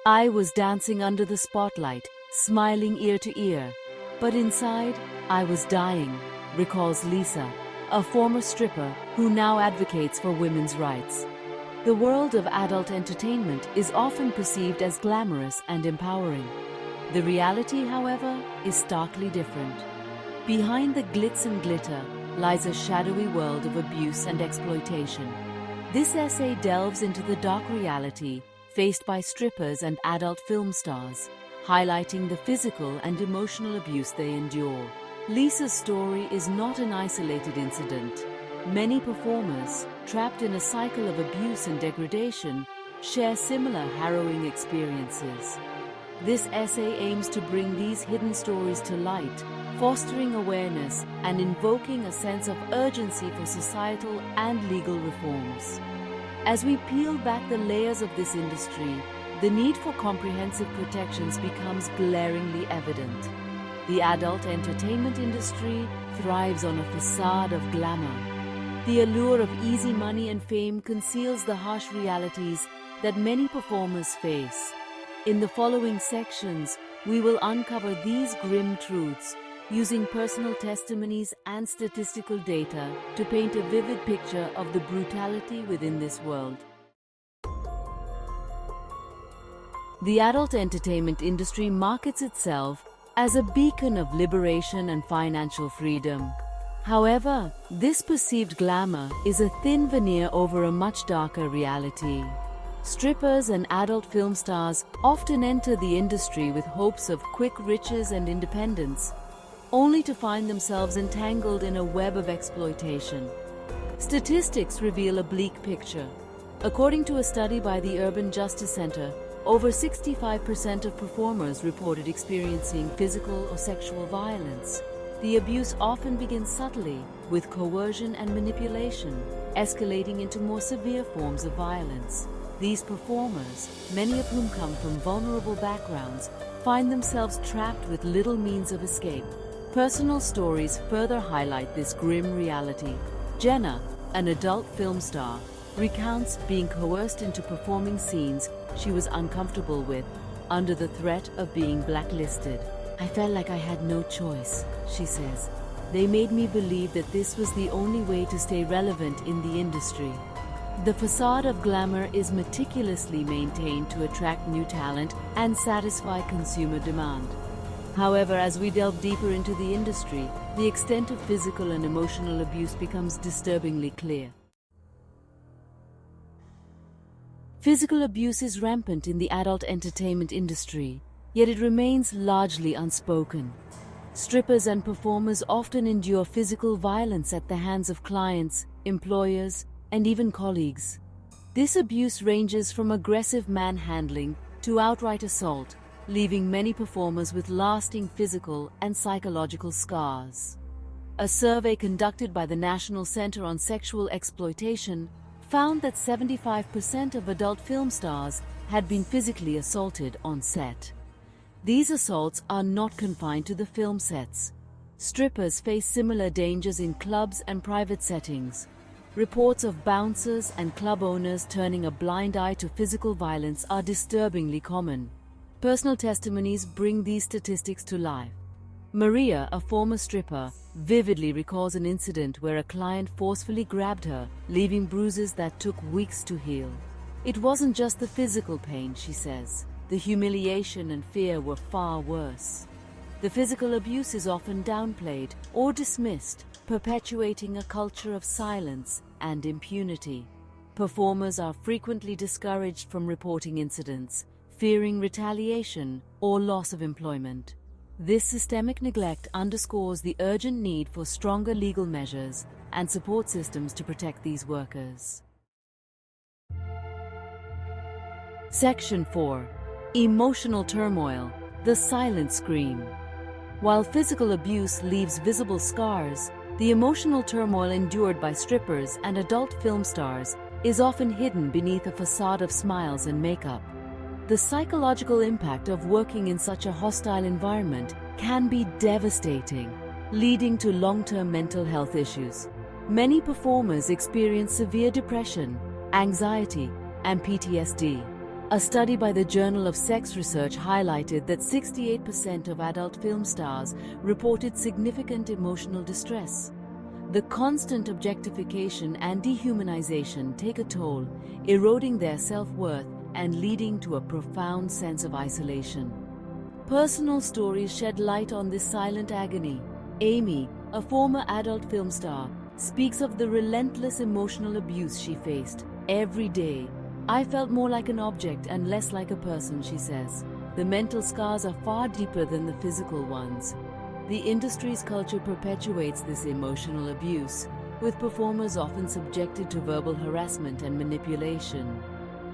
I was dancing under the spotlight, smiling ear to ear. But inside, I was dying, recalls Lisa, a former stripper who now advocates for women's rights. The world of adult entertainment is often perceived as glamorous and empowering. The reality, however, is starkly different. Behind the glitz and glitter lies a shadowy world of abuse and exploitation. This essay delves into the dark reality faced by strippers and adult film stars, highlighting the physical and emotional abuse they endure. Lisa's story is not an isolated incident. Many performers, trapped in a cycle of abuse and degradation, share similar harrowing experiences. This essay aims to bring these hidden stories to light, fostering awareness and invoking a sense of urgency for societal and legal reforms. As we peel back the layers of this industry, the need for comprehensive protections becomes glaringly evident. The adult entertainment industry thrives on a facade of glamour. The allure of easy money and fame conceals the harsh realities that many performers face. In the following sections, we will uncover these grim truths, using personal testimonies and statistical data to paint a vivid picture of the brutality within this world. The adult entertainment industry markets itself as a beacon of liberation and financial freedom. However, this perceived glamour is a thin veneer over a much darker reality. Strippers and adult film stars often enter the industry with hopes of quick riches and independence, only to find themselves entangled in a web of exploitation. Statistics reveal a bleak picture. According to a study by the Urban Justice Center, over 65% of performers reported experiencing physical or sexual violence. The abuse often begins subtly, with coercion and manipulation, escalating into more severe forms of violence. These performers, many of whom come from vulnerable backgrounds, find themselves trapped with little means of escape. Personal stories further highlight this grim reality. Jenna, an adult film star, recounts being coerced into performing scenes she was uncomfortable with, under the threat of being blacklisted. "I felt like I had no choice," she says. "They made me believe that this was the only way to stay relevant in the industry." The facade of glamour is meticulously maintained to attract new talent and satisfy consumer demand. However, as we delve deeper into the industry, the extent of physical and emotional abuse becomes disturbingly clear. Physical abuse is rampant in the adult entertainment industry, yet it remains largely unspoken. Strippers and performers often endure physical violence at the hands of clients, employers, and even colleagues. This abuse ranges from aggressive manhandling to outright assault, leaving many performers with lasting physical and psychological scars. A survey conducted by the National Center on Sexual Exploitation found that 75% of adult film stars had been physically assaulted on set. These assaults are not confined to the film sets. Strippers face similar dangers in clubs and private settings. Reports of bouncers and club owners turning a blind eye to physical violence are disturbingly common. Personal testimonies bring these statistics to life. Maria, a former stripper, vividly recalls an incident where a client forcefully grabbed her, leaving bruises that took weeks to heal. "It wasn't just the physical pain," she says. "The humiliation and fear were far worse." The physical abuse is often downplayed or dismissed, perpetuating a culture of silence and impunity. Performers are frequently discouraged from reporting incidents, fearing retaliation or loss of employment. This systemic neglect underscores the urgent need for stronger legal measures and support systems to protect these workers. Section 4. Emotional turmoil, the silent scream. While physical abuse leaves visible scars, the emotional turmoil endured by strippers and adult film stars is often hidden beneath a facade of smiles and makeup. The psychological impact of working in such a hostile environment can be devastating, leading to long-term mental health issues. Many performers experience severe depression, anxiety, and PTSD. A study by the Journal of Sex Research highlighted that 68% of adult film stars reported significant emotional distress. The constant objectification and dehumanization take a toll, eroding their self-worth and leading to a profound sense of isolation. Personal stories shed light on this silent agony. Amy, a former adult film star, speaks of the relentless emotional abuse she faced every day. "I felt more like an object and less like a person," she says. The mental scars are far deeper than the physical ones. The industry's culture perpetuates this emotional abuse, with performers often subjected to verbal harassment and manipulation.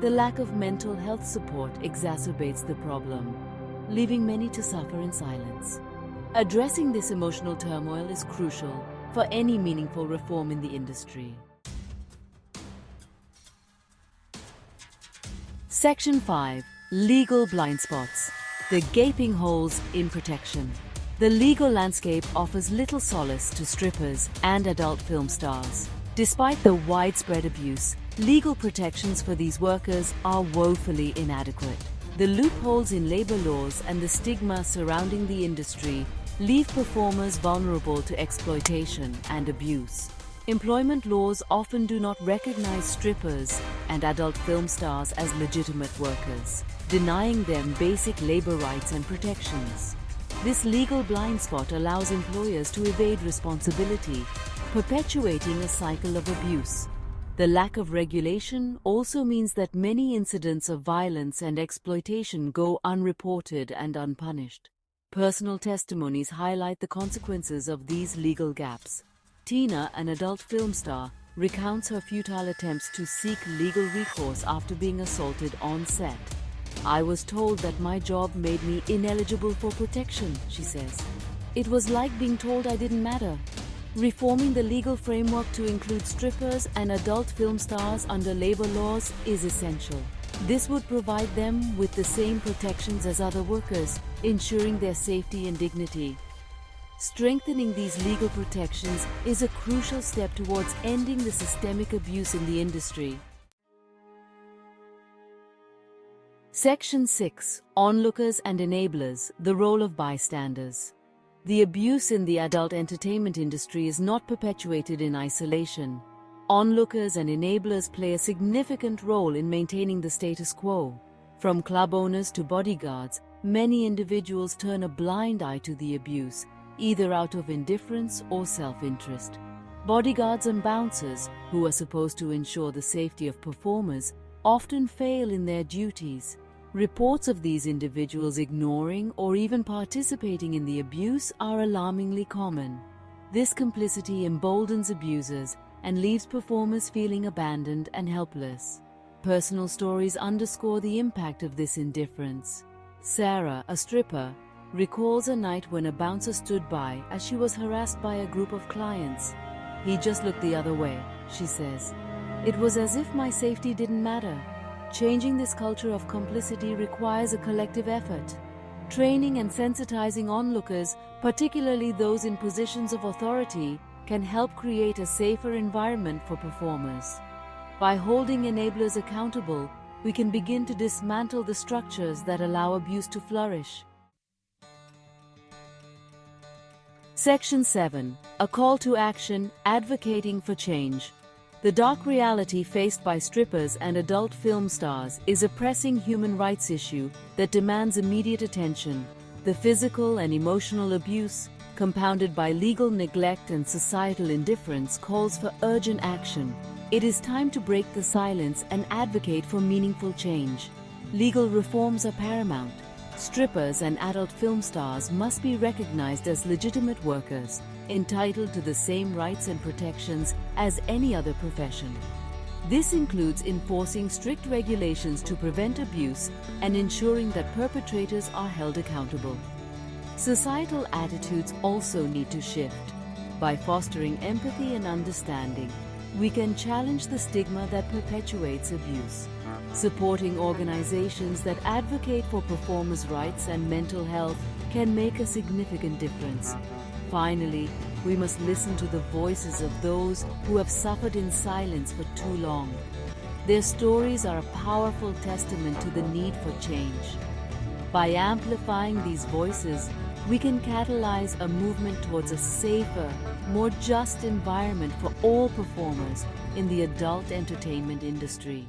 The lack of mental health support exacerbates the problem, leaving many to suffer in silence. Addressing this emotional turmoil is crucial for any meaningful reform in the industry. Section 5. Legal blind spots. The gaping holes in protection. The legal landscape offers little solace to strippers and adult film stars. Despite the widespread abuse, legal protections for these workers are woefully inadequate. The loopholes in labor laws and the stigma surrounding the industry leave performers vulnerable to exploitation and abuse. Employment laws often do not recognize strippers and adult film stars as legitimate workers, denying them basic labor rights and protections. This legal blind spot allows employers to evade responsibility, perpetuating a cycle of abuse. The lack of regulation also means that many incidents of violence and exploitation go unreported and unpunished. Personal testimonies highlight the consequences of these legal gaps. Tina, an adult film star, recounts her futile attempts to seek legal recourse after being assaulted on set. "I was told that my job made me ineligible for protection," she says. "It was like being told I didn't matter." Reforming the legal framework to include strippers and adult film stars under labor laws is essential. This would provide them with the same protections as other workers, ensuring their safety and dignity. Strengthening these legal protections is a crucial step towards ending the systemic abuse in the industry. Section 6. Onlookers and Enablers, the role of bystanders. The abuse in the adult entertainment industry is not perpetuated in isolation. Onlookers and enablers play a significant role in maintaining the status quo. From club owners to bodyguards, many individuals turn a blind eye to the abuse, either out of indifference or self-interest. Bodyguards and bouncers, who are supposed to ensure the safety of performers, often fail in their duties. Reports of these individuals ignoring or even participating in the abuse are alarmingly common. This complicity emboldens abusers and leaves performers feeling abandoned and helpless. Personal stories underscore the impact of this indifference. Sarah, a stripper, recalls a night when a bouncer stood by as she was harassed by a group of clients. "He just looked the other way," she says. "It was as if my safety didn't matter." Changing this culture of complicity requires a collective effort. Training and sensitizing onlookers, particularly those in positions of authority, can help create a safer environment for performers. By holding enablers accountable, we can begin to dismantle the structures that allow abuse to flourish. Section 7. A call to action, advocating for change. The dark reality faced by strippers and adult film stars is a pressing human rights issue that demands immediate attention. The physical and emotional abuse, compounded by legal neglect and societal indifference, calls for urgent action. It is time to break the silence and advocate for meaningful change. Legal reforms are paramount. Strippers and adult film stars must be recognized as legitimate workers, entitled to the same rights and protections as any other profession. This includes enforcing strict regulations to prevent abuse and ensuring that perpetrators are held accountable. Societal attitudes also need to shift. By fostering empathy and understanding, we can challenge the stigma that perpetuates abuse. Supporting organizations that advocate for performers' rights and mental health can make a significant difference. Finally, we must listen to the voices of those who have suffered in silence for too long. Their stories are a powerful testament to the need for change. By amplifying these voices, we can catalyze a movement towards a safer, more just environment for all performers in the adult entertainment industry.